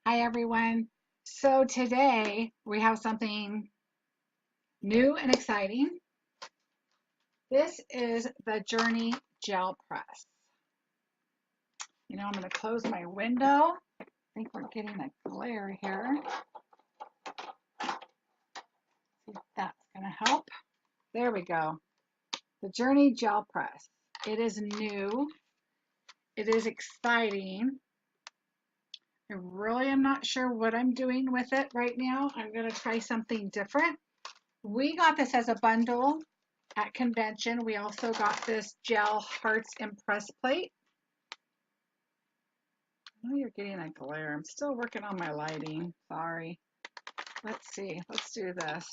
Hi everyone. So today we have something new and exciting. This is the Journey Gel Press. I'm going to close my window. I think we're getting a glare here. See if that's going to help. There we go. The Journey Gel Press. It is new. It is exciting. I really am not sure what I'm doing with it right now. I'm going to try something different. We got this as a bundle at convention. We also got this gel hearts impress plate. Oh, you're getting a glare. I'm still working on my lighting. Sorry. Let's see. Let's do this.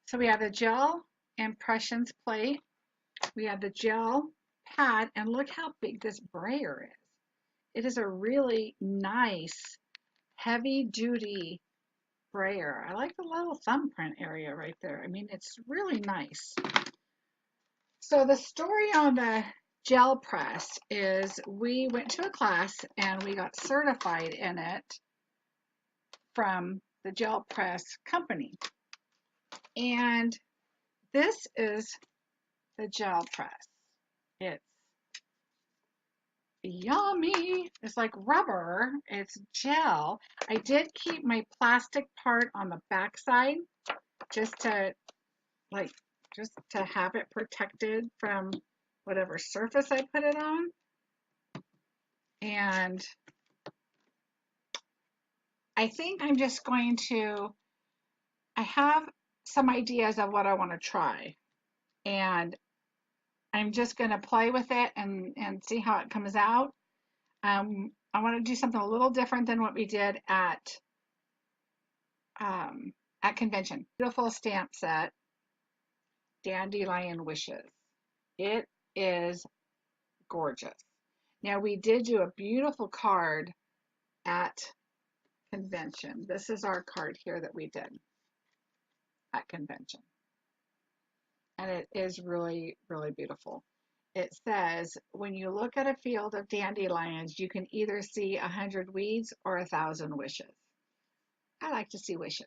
So we have the gel impressions plate. We have the gel pad, and look how big this brayer is. It is a really nice, heavy-duty brayer. I like the little thumbprint area right there. I mean, it's really nice. So the story on the gel press is we went to a class and we got certified in it from the gel press company. And this is the gel press. It's yummy. It's like rubber. It's gel. I did keep my plastic part on the back side just to have it protected from whatever surface I put it on. And I think I'm just going to, I have some ideas of what I want to try. And I'm just going to play with it and see how it comes out. I want to do something a little different than what we did at convention. Beautiful stamp set, Dandelion Wishes. It is gorgeous. Now we did do a beautiful card at convention. This is our card here that we did at convention. And it is really, really beautiful. It says, when you look at a field of dandelions, you can either see 100 weeds or 1,000 wishes. I like to see wishes.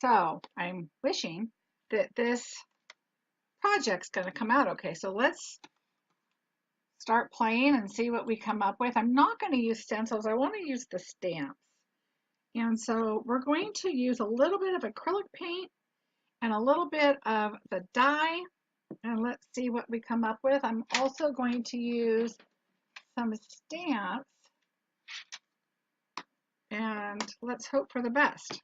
So I'm wishing that this project's going to come out okay. So let's start playing and see what we come up with. I'm not going to use stencils. I want to use the stamps. And so we're going to use a little bit of acrylic paint and a little bit of the dye, and let's see what we come up with. I'm also going to use some stamps, and let's hope for the best.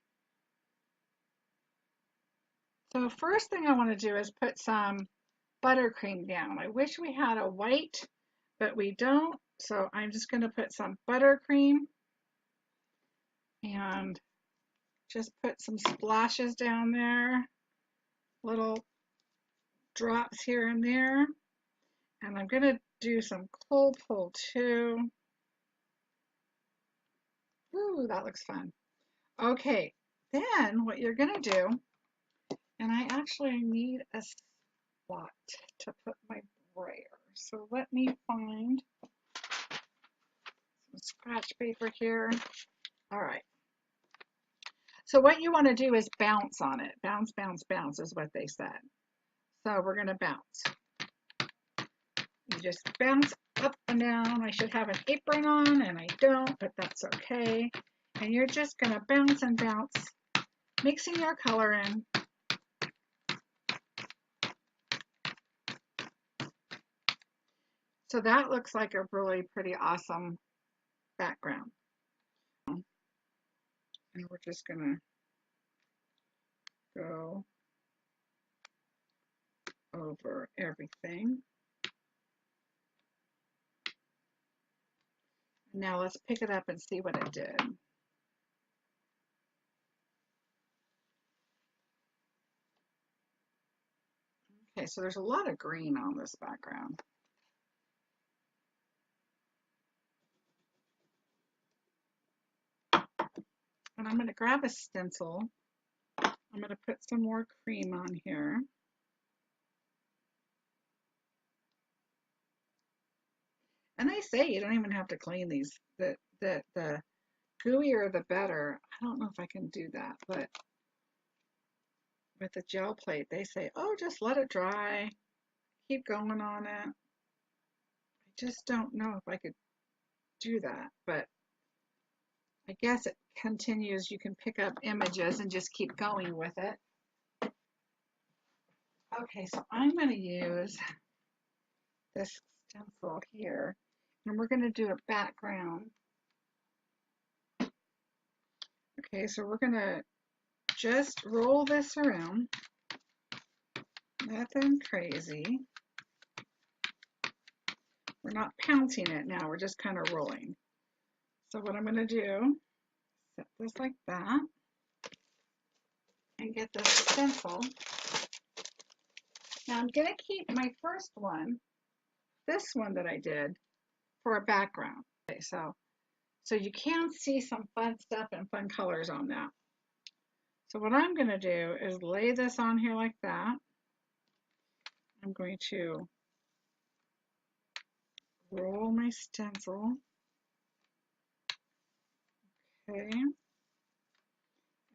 So first thing I want to do is put some buttercream down. I wish we had a white, but we don't, so I'm just going to put some buttercream and just put some splashes down there, little drops here and there. And I'm going to do some cold pull too. Ooh, that looks fun. Okay, then what you're going to do, and I actually need a spot to put my brayer. So let me find some scratch paper here. All right. So what you want to do is bounce on it. Bounce, bounce, bounce is what they said. So we're going to bounce. You just bounce up and down. I should have an apron on, and I don't, but that's okay. And you're just going to bounce and bounce, mixing your color in. So that looks like a really pretty awesome background. And we're just going to go over everything. Now let's pick it up and see what it did. Okay, so there's a lot of green on this background. And I'm going to grab a stencil. I'm going to put some more cream on here. And they say you don't even have to clean these. The gooier the better. I don't know if I can do that, but with the gel plate, they say, oh, just let it dry. Keep going on it. I just don't know if I could do that, but I guess it continues. You can pick up images and just keep going with it. Okay, so I'm going to use this stencil here, and we're going to do a background. Okay, so we're going to just roll this around. Nothing crazy. We're not pouncing it now, we're just kind of rolling. So what I'm going to do, set this like that, and get this stencil. Now I'm going to keep my first one, this one that I did, for a background. Okay, so you can see some fun stuff and fun colors on that. So what I'm going to do is lay this on here like that. I'm going to roll my stencil. Okay.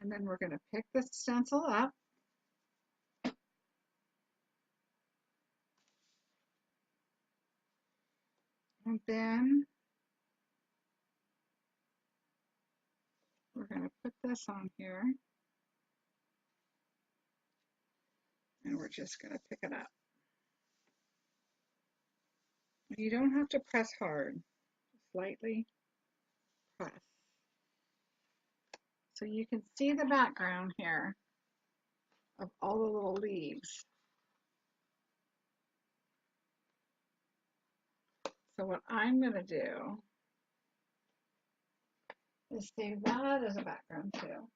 And then we're going to pick the stencil up. And then we're going to put this on here. And we're just going to pick it up. You don't have to press hard, just lightly press. So you can see the background here of all the little leaves. So what I'm going to do is save that as a background too.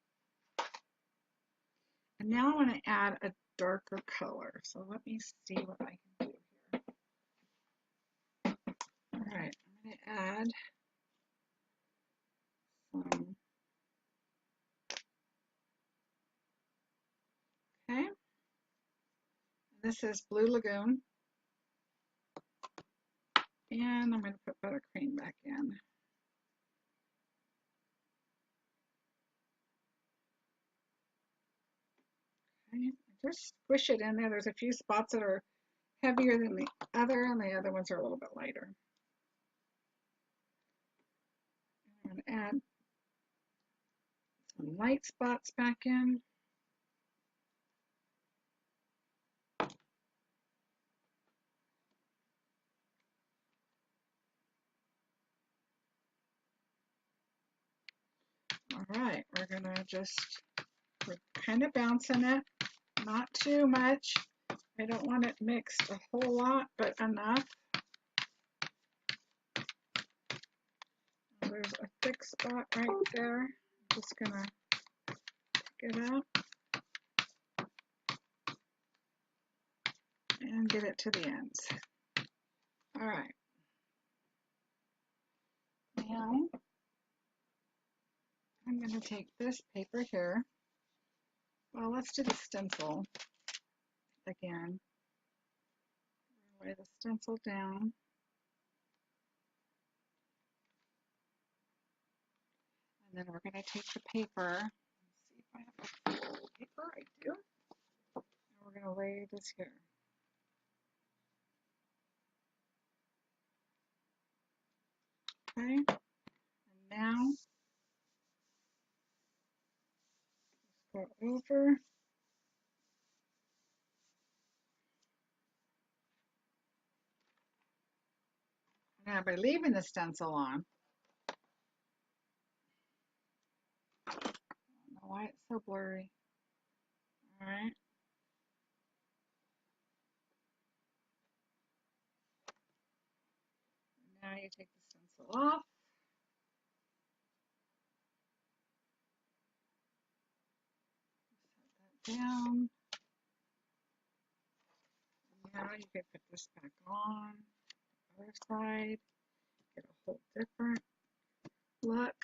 And now I want to add a darker color. So let me see what I can do here. All right, I'm going to add some. Okay. This is Blue Lagoon. And I'm going to put buttercream back in. Okay. Just squish it in there. There's a few spots that are heavier than the other, and the other ones are a little bit lighter. I'm going to add some light spots back in. All right, we're kind of bouncing it, not too much. I don't want it mixed a whole lot, but enough. There's a thick spot right there. I'm just gonna pick it up and get it to the ends. All right. Now I'm going to take this paper here. Well, let's do the stencil again. Lay the stencil down. And then we're going to take the paper. Let's see if I have a full paper. I do. And we're going to lay this here. Okay. And now let's go over. Now by leaving the stencil on, I don't know why it's so blurry. All right. Now you take the stencil off. Set that down. Now you can put this back on. The other side. Get a whole different look.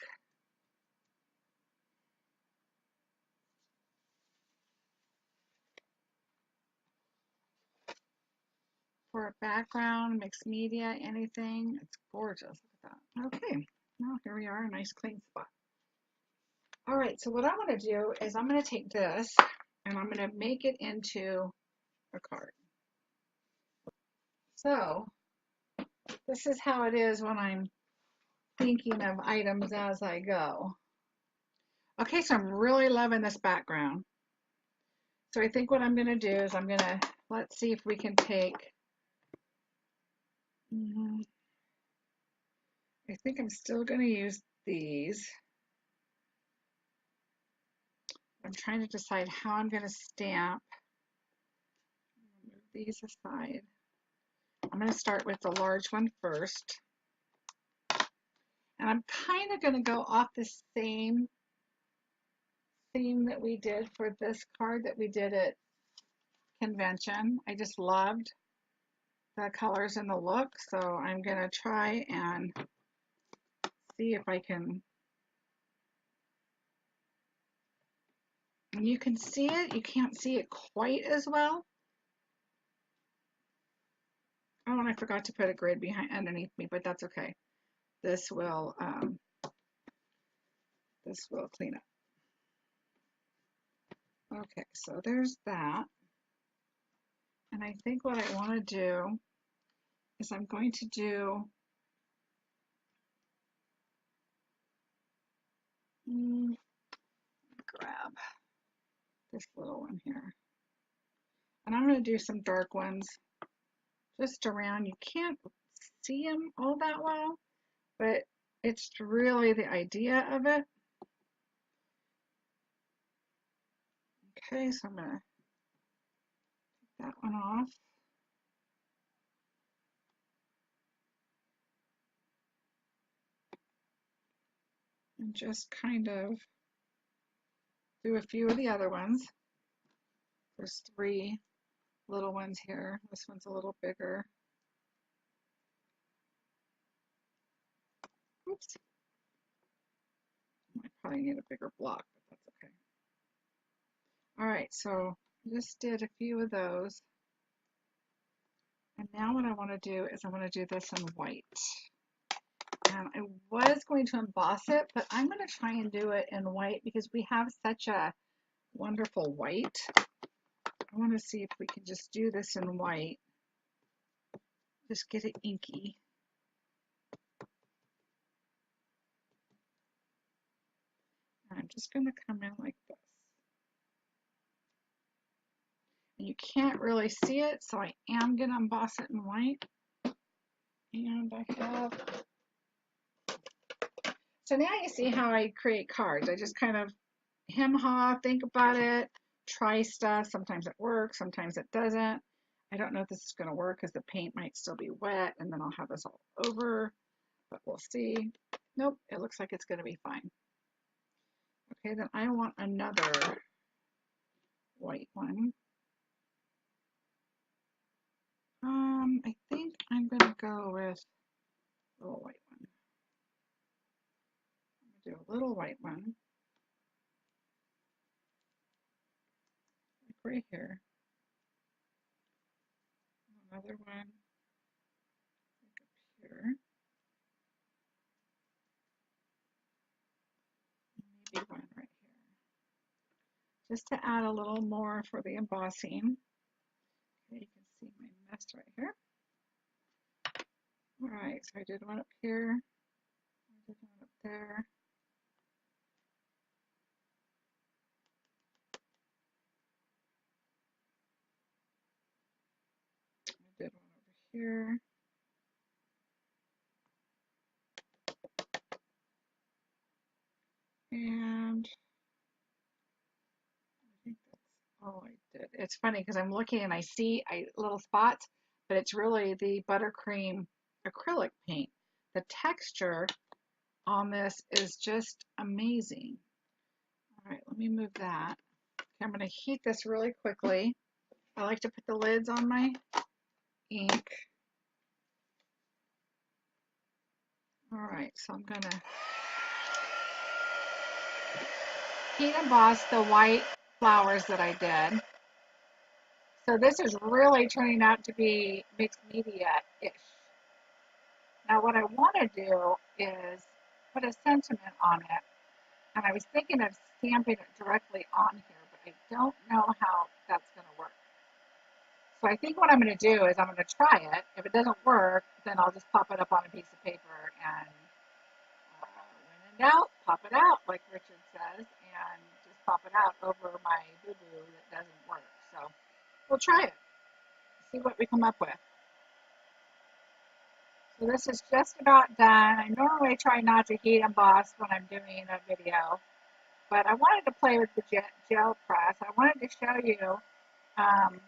for a background, mixed media, anything. It's gorgeous. Look at that. Okay, well, here we are, a nice clean spot. All right, so what I'm going to do is I'm going to take this and I'm going to make it into a card. So this is how it is when I'm thinking of items as I go. Okay, so I'm really loving this background. So I think what I'm going to do is I'm going to, let's see if we can take, I think I'm still going to use these. I'm trying to decide how I'm going to stamp. Move these aside. I'm going to start with the large one first. And I'm kind of going to go off the same theme that we did for this card that we did at convention. I just loved the colors and the look, so I'm going to try and see if I can. And you can see it, you can't see it quite as well. Oh, and I forgot to put a grid behind underneath me, but that's okay. This will clean up. Okay, so there's that. And I think what I want to do is I'm going to do grab this little one here. And I'm going to do some dark ones just around. You can't see them all that well, but it's really the idea of it. Okay, so I'm going to take that one off. And just kind of do a few of the other ones. There's 3 little ones here. This one's a little bigger. Oops. I probably need a bigger block, but that's okay. All right, so I just did a few of those. And now what I want to do is I want to do this in white. And I was going to emboss it, but I'm going to try and do it in white because we have such a wonderful white. I want to see if we can just do this in white. Just get it inky. And I'm just going to come in like this. And you can't really see it, so I am going to emboss it in white. And I have, so now you see how I create cards. I just kind of hem-haw, think about it, try stuff. Sometimes it works, sometimes it doesn't. I don't know if this is going to work because the paint might still be wet and then I'll have this all over, but we'll see. Nope, it looks like it's going to be fine. Okay, then I want another white one. I think I'm going to go with a little white one. I'm going to do a little white one. Like right here. Another one like up here. Maybe one right here. Just to add a little more for the embossing. Okay, you can see my mess right here. All right, so I did one up here. I did one up there. I did one over here. And I think that's all I did. It's funny because I'm looking and I see little spots, but it's really the buttercream acrylic paint. The texture on this is just amazing. All right, let me move that. Okay, I'm going to heat this really quickly. I like to put the lids on my ink. All right, so I'm going to heat emboss the white flowers that I did. So this is really turning out to be mixed media-ish. Now what I want to do is put a sentiment on it. And I was thinking of stamping it directly on here, but I don't know how that's going to work. So I think what I'm going to do is I'm going to try it. If it doesn't work, then I'll just pop it up on a piece of paper and when in doubt, pop it out, like Richard says, and just pop it out over my boo-boo that doesn't work. So we'll try it, see what we come up with. So this is just about done. I normally try not to heat emboss when I'm doing a video, but I wanted to play with the gel press. I wanted to show you, um,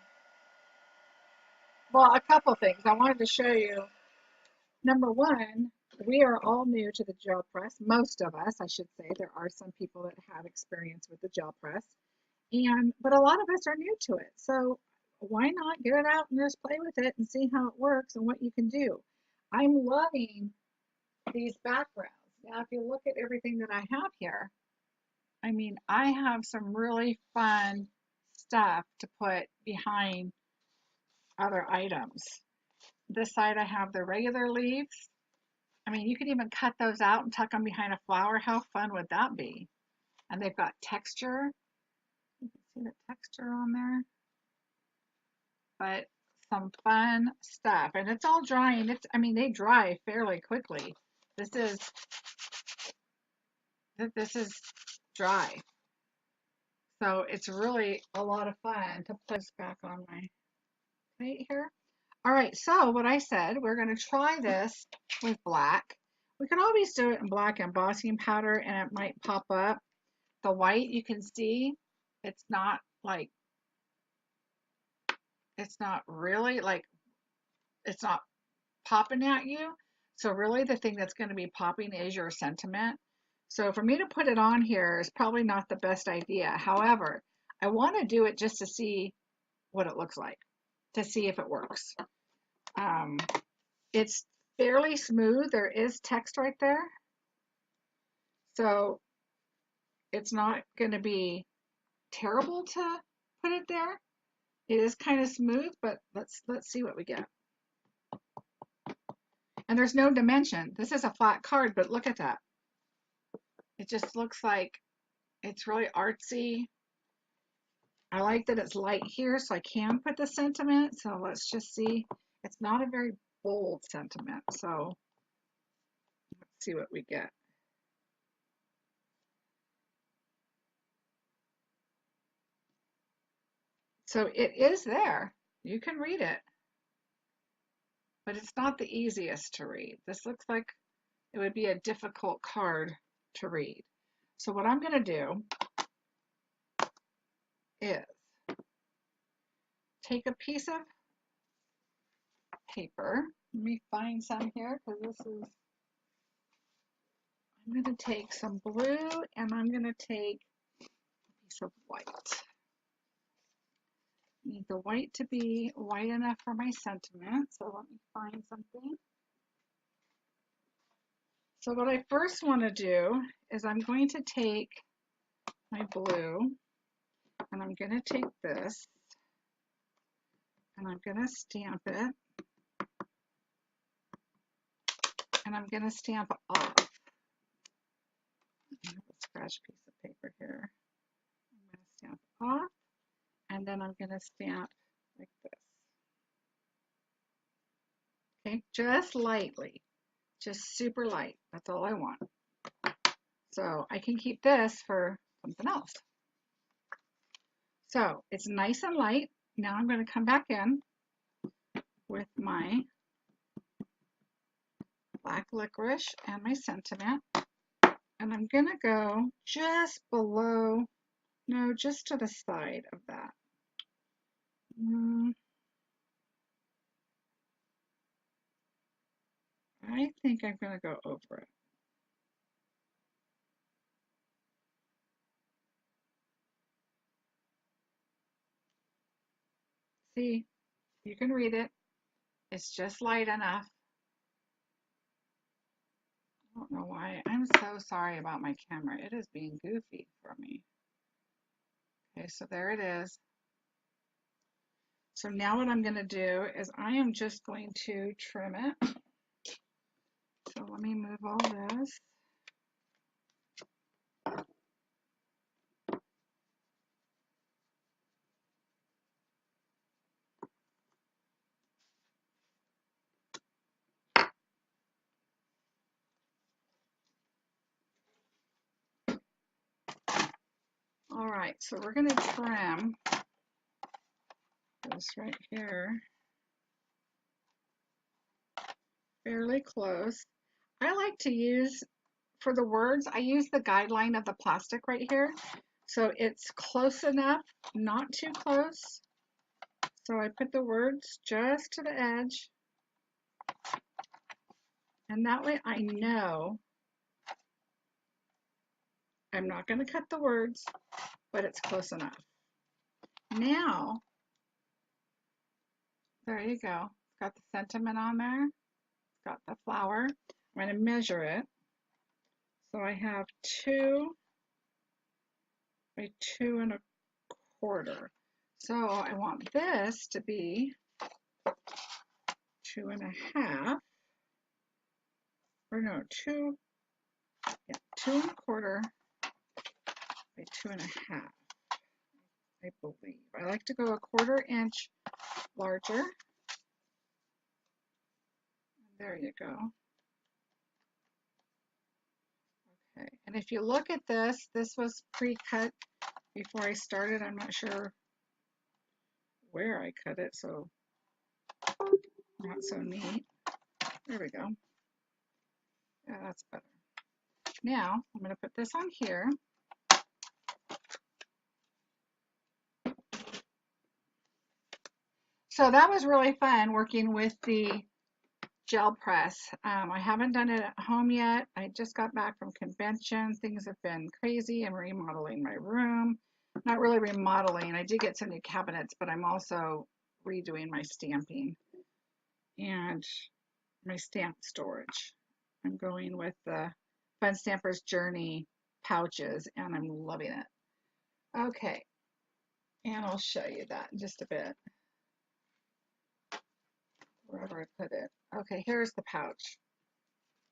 well, a couple things. I wanted to show you, number one, we are all new to the gel press. Most of us, I should say. There are some people that have experience with the gel press, but a lot of us are new to it. So why not get it out and just play with it and see how it works and what you can do. I'm loving these backgrounds. Now, if you look at everything that I have here, I mean, I have some really fun stuff to put behind other items. This side I have the regular leaves. I mean, you could even cut those out and tuck them behind a flower. How fun would that be? And they've got texture. You can see the texture on there. But some fun stuff. And it's all drying. I mean, they dry fairly quickly. This is dry. So it's really a lot of fun to put this back on my plate here. All right, so what I said, we're going to try this with black. We can always do it in black embossing powder and it might pop up. The white, you can see, it's not really like, it's not popping at you. So really the thing that's going to be popping is your sentiment. So for me to put it on here is probably not the best idea. However, I want to do it just to see what it looks like, to see if it works. It's fairly smooth. There is text right there. So it's not going to be terrible to put it there. It is kind of smooth, but let's see what we get. And there's no dimension. This is a flat card, but look at that. It just looks like it's really artsy. I like that it's light here, so I can put the sentiment. So let's just see. It's not a very bold sentiment, so let's see what we get. So it is there. You can read it, but it's not the easiest to read. This looks like it would be a difficult card to read. So what I'm going to do is take a piece of paper. Let me find some here because I'm going to take some blue and I'm going to take a piece of white. I need the white to be white enough for my sentiment. So let me find something. So what I first want to do is I'm going to take my blue and I'm going to take this and I'm going to stamp it and I'm going to stamp off. I have a scratch piece of paper here. I'm going to stamp off and then I'm going to stamp like this. Okay, just lightly, just super light. That's all I want. So I can keep this for something else. So it's nice and light. Now I'm going to come back in with my black licorice and my sentiment. And I'm going to go just below, no, just to the side of that. I think I'm going to go over it. See, you can read it. It's just light enough. I don't know why. I'm so sorry about my camera. It is being goofy for me. Okay, so there it is. So now what I'm going to do is I am just going to trim it. So let me move all this. All right, so we're going to trim this right here fairly close. I like to use, for the words, I use the guideline of the plastic right here. So it's close enough, not too close. So I put the words just to the edge. And that way I know I'm not going to cut the words, but it's close enough. Now, there you go. Got the sentiment on there. Got the flower. I'm going to measure it. So I have 2 by 2 1/4. So I want this to be 2 1/2. Or no, 2, yeah, 2 1/4 by 2 1/2. I believe. I like to go a 1/4 inch larger. There you go. Okay, and if you look at this, this was pre-cut before I started. I'm not sure where I cut it, so not so neat. There we go. Yeah, that's better. Now, I'm going to put this on here. So that was really fun working with the gel press. I haven't done it at home yet. I just got back from convention. Things have been crazy. I'm remodeling my room. Not really remodeling. I did get some new cabinets, but I'm also redoing my stamping and my stamp storage. I'm going with the Fun Stamper's Journey pouches, and I'm loving it. Okay, and I'll show you that in just a bit, wherever I put it. Okay, here's the pouch,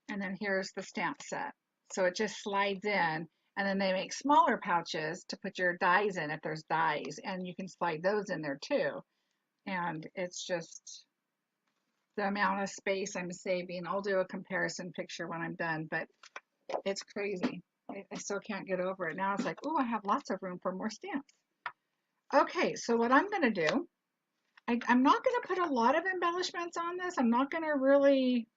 and then here's the stamp set. So it just slides in, and then they make smaller pouches to put your dies in if there's dies, and you can slide those in there too. And it's just the amount of space I'm saving. I'll do a comparison picture when I'm done, but it's crazy. I still can't get over it. Now it's like, oh, I have lots of room for more stamps. Okay, so what I'm going to do, I'm not going to put a lot of embellishments on this. I'm not going to really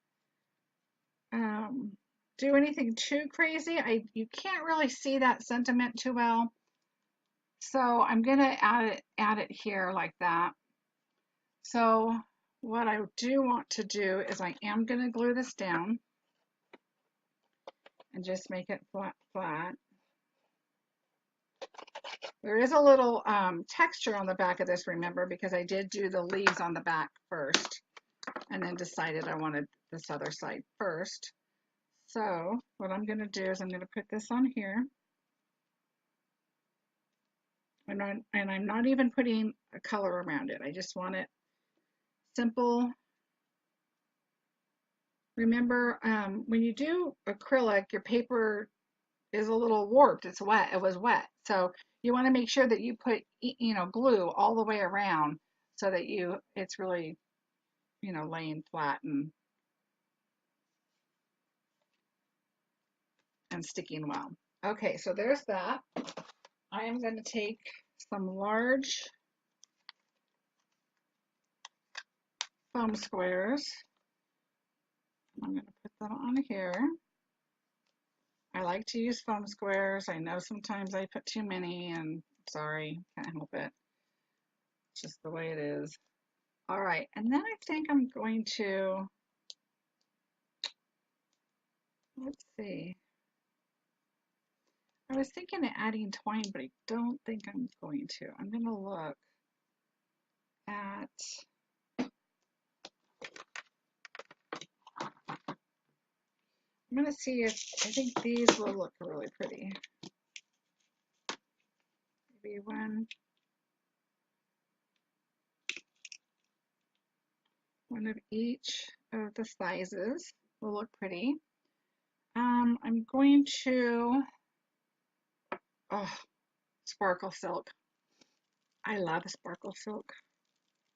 do anything too crazy. You can't really see that sentiment too well. So I'm going to add it here like that. So what I do want to do is I am going to glue this down and just make it flat. There is a little texture on the back of this, remember, because I did do the leaves on the back first and then decided I wanted this other side first. So what I'm going to do is I'm going to put this on here. And I'm not even putting a color around it. I just want it simple. Remember, when you do acrylic, your paper is a little warped. It's wet. It was wet. So you want to make sure that you put, glue all the way around so that it's really, laying flat and sticking well. Okay, so there's that. I am going to take some large foam squares. I'm going to put them on here. I like to use foam squares. I know sometimes I put too many, and sorry, can't help it. It's just the way it is. All right, and then I think I'm going to, let's see. I was thinking of adding twine, but I don't think I'm going to. I'm going to look at, I'm going to see if, I think these will look really pretty. Maybe one. One of each of the sizes will look pretty. I'm going to, oh, sparkle silk. I love sparkle silk.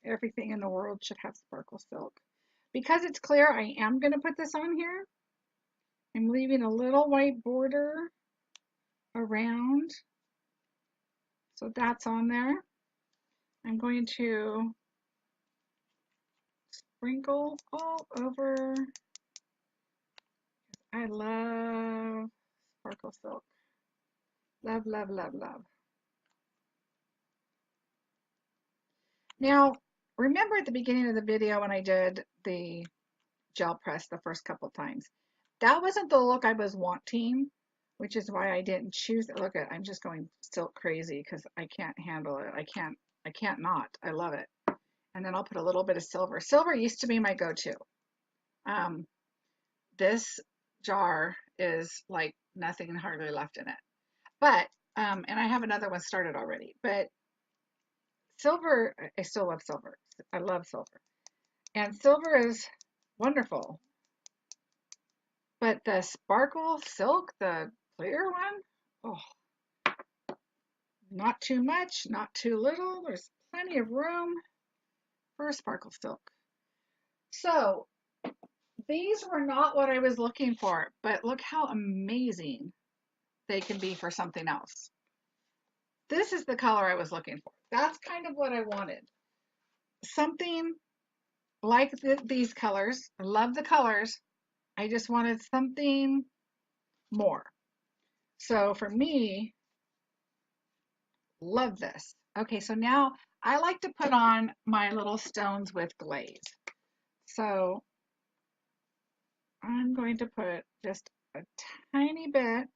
Everything in the world should have sparkle silk. Because it's clear, I am going to put this on here. I'm leaving a little white border around. So that's on there. I'm going to sprinkle all over. I love sparkle silk. Love, love, love, love. Now, remember at the beginning of the video when I did the gel press the first couple times, that wasn't the look I was wanting, which is why I didn't choose it. Look at, I'm just going silk crazy because I can't handle it. I can't not. I love it. And then I'll put a little bit of silver. Silver used to be my go-to. Um, this jar is like nothing hardly left in it. But, and I have another one started already, but silver, I still love silver. I love silver. And silver is wonderful. But the sparkle silk, the clear one, oh, not too much, not too little. There's plenty of room for sparkle silk. So these were not what I was looking for, but look how amazing they can be for something else. This is the color I was looking for. That's kind of what I wanted. Something like these colors. I love the colors. I just wanted something more. So for me, love this. Okay, so now I like to put on my little stones with glaze. So I'm going to put just a tiny bit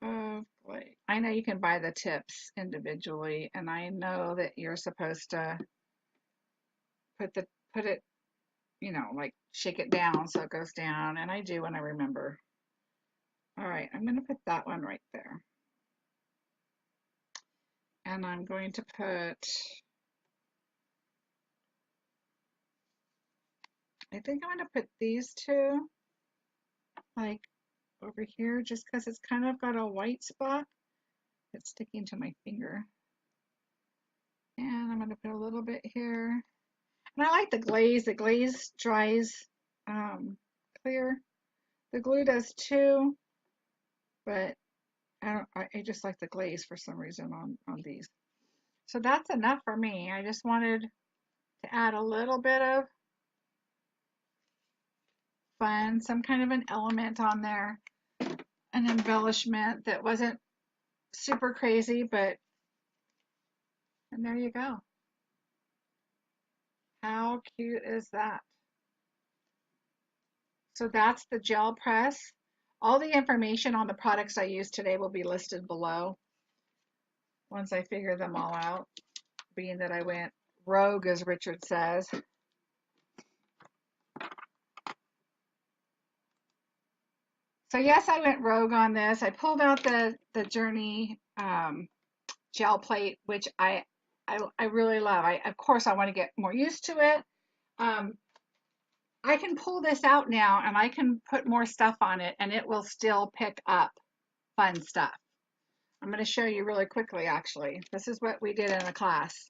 of glaze. I know you can buy the tips individually, and I know that you're supposed to put it, you know, like shake it down so it goes down, and I do when I remember. All right, I'm going to put that one right there. And I'm going to put, I think I'm going to put these two like over here just because it's kind of got a white spot that's sticking to my finger. And I'm going to put a little bit here. And I like the glaze. The glaze dries clear. The glue does too, but I just like the glaze for some reason on these. So that's enough for me. I just wanted to add a little bit of fun, some kind of an element on there, an embellishment that wasn't super crazy, but, and there you go. How cute is that? So that's the gel press. All the information on the products I used today will be listed below once I figure them all out, being that I went rogue, as Richard says. So yes, I went rogue on this. I pulled out the Journey gel plate, which I really love. Of course I want to get more used to it. I can pull this out now and I can put more stuff on it and it will still pick up fun stuff. I'm going to show you really quickly actually. This is what we did in a class.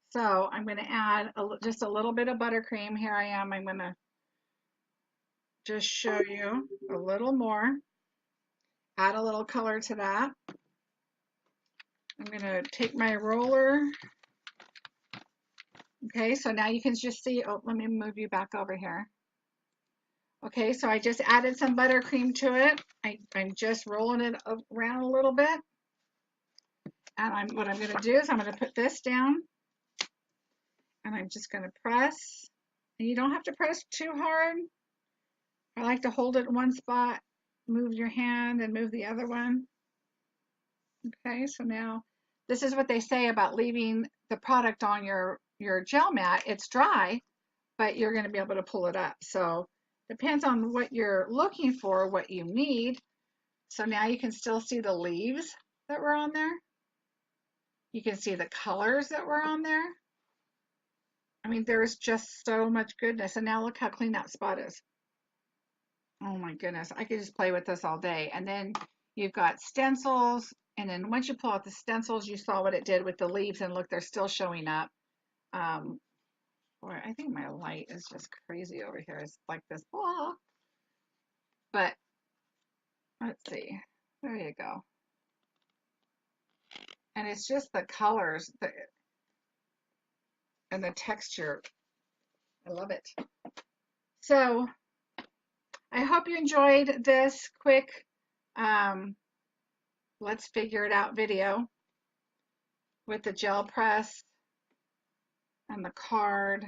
So I'm going to add just a little bit of buttercream. Here I am. I'm going to just show you a little more. Add a little color to that. I'm going to take my roller. Okay, so now you can just see, oh, let me move you back over here. Okay, so I just added some buttercream to it. I'm just rolling it around a little bit. And what I'm going to do is I'm going to put this down. And I'm just going to press. And you don't have to press too hard. I like to hold it in one spot, move your hand and move the other one. Okay, so now this is what they say about leaving the product on your gel mat. It's dry, but you're going to be able to pull it up. So depends on what you're looking for, what you need. So now you can still see the leaves that were on there. You can see the colors that were on there. I mean, there's just so much goodness. And now look how clean that spot is. Oh my goodness. I could just play with this all day. And then you've got stencils. And then once you pull out the stencils, you saw what it did with the leaves. And look, they're still showing up. Boy, I think my light is just crazy over here. It's like this. Blah. But let's see. There you go. And it's just the colors and the texture. I love it. So I hope you enjoyed this quick let's figure it out video with the gel press and the card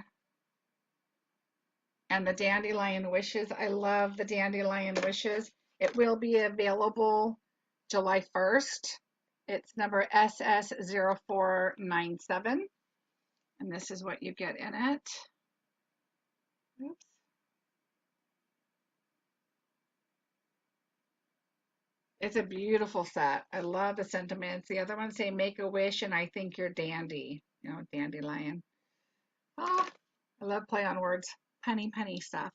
and the Dandelion Wishes. I love the Dandelion Wishes. It will be available July 1st. It's number SS0497. And this is what you get in it. Oops. It's a beautiful set. I love the sentiments. The other ones say make a wish and I think you're dandy. You know, dandelion. Oh, I love play on words. Punny stuff.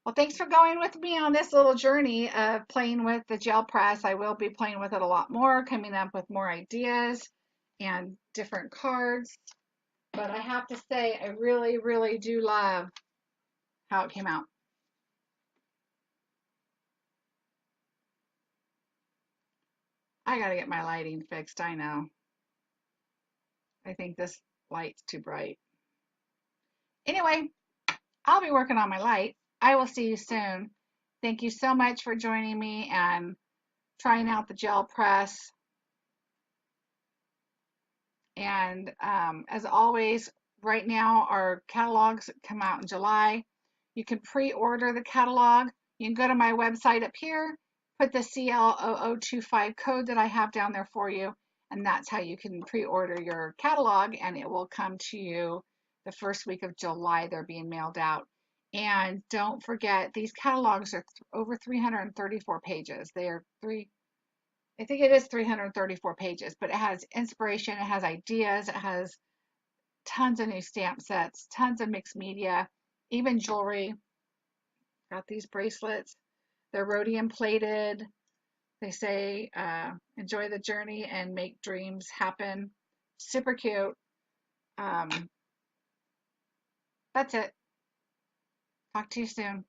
Well, thanks for going with me on this little journey of playing with the gel press. I will be playing with it a lot more, coming up with more ideas and different cards. But I have to say, I really, really do love how it came out. I got to get my lighting fixed, I know. I think this light's too bright. Anyway, I'll be working on my light. I will see you soon. Thank you so much for joining me and trying out the gel press. And as always, right now our catalogs come out in July. You can pre-order the catalog. You can go to my website up here, put the CL0025 code that I have down there for you, and that's how you can pre-order your catalog, and it will come to you the first week of July. They're being mailed out. And don't forget, these catalogs are over 334 pages. They are I think it is 334 pages, but it has inspiration, it has ideas, it has tons of new stamp sets, tons of mixed media, even jewelry. Got these bracelets. They're rhodium plated. They say, enjoy the journey and make dreams happen. Super cute. That's it. Talk to you soon.